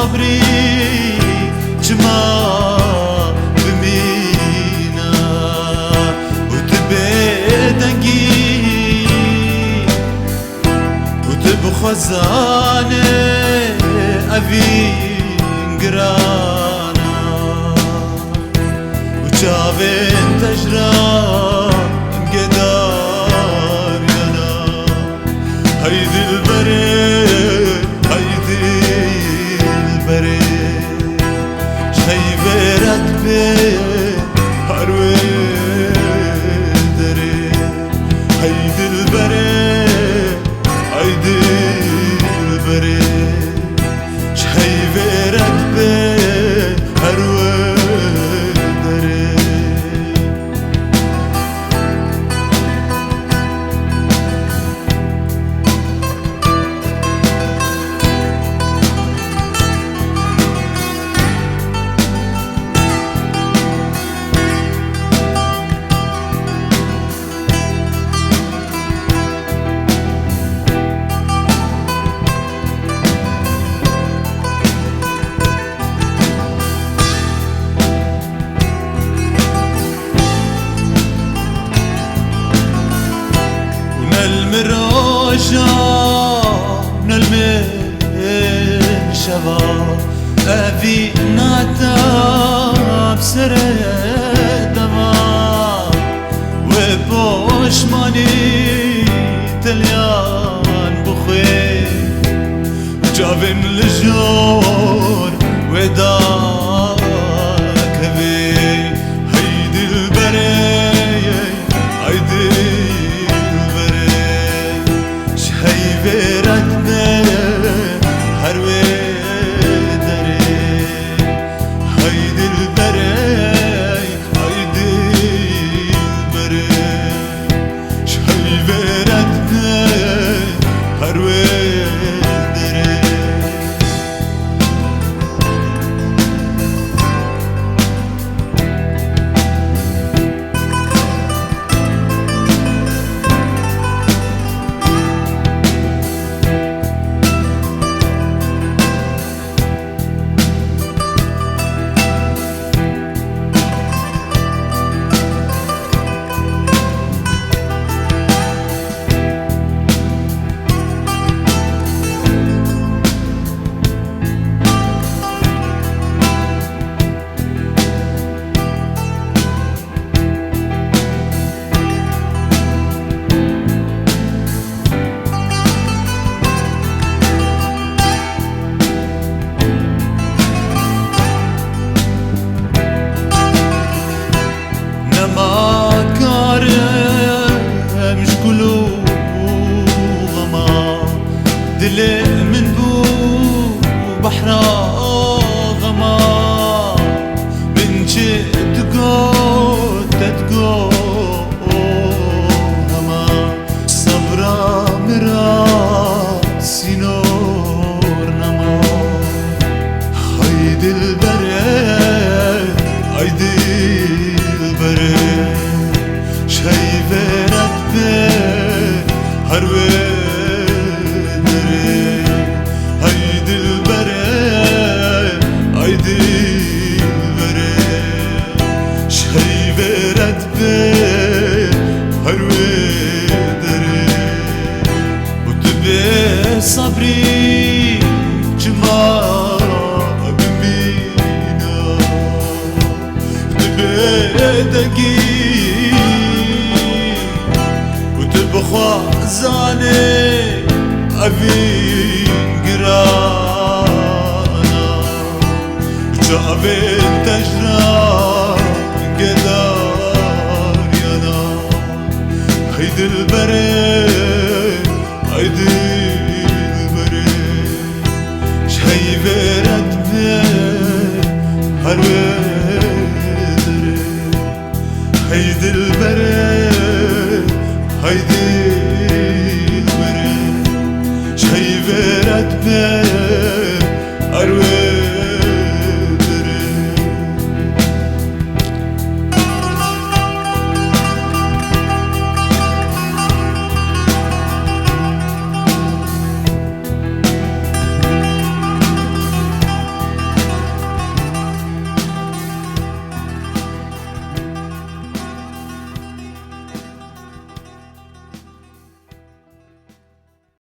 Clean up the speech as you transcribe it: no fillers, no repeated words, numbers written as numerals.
صبري جما بمينا وتبدنجي وتبخزاني أفين قرانا وشافين تجرى مقدار يانا هيدي البرد هيدي البرد شايفة بين هروي دري هيدي البرد هيدي البرد شايفة بين هروي دري المروجة من المشفى أبي ناتا بسر دما وبوش ماني تليان بخير جابن لجور وداك بي هيدي البري هيدي هيفرت بين هروي دري هيدي البري هيدي البري هيفرت بين هروي دري دلي من بو بحرا غما من جئت تتقو هما صبرا مرا سينور نما هيدي البرد هيدي البرد شايفة بين هروي هيدي البرد هيدي البرد شايفة بين هروي دري وتبي صبري جما بمينا وتبي دقيق وتبخى زاني أبين قرانا وجابين تجرى قدار يانا هيدي البرد هيدي البرد شايفة بين هروي دري هيدي البرد هيدي البرد شايفة بين هروي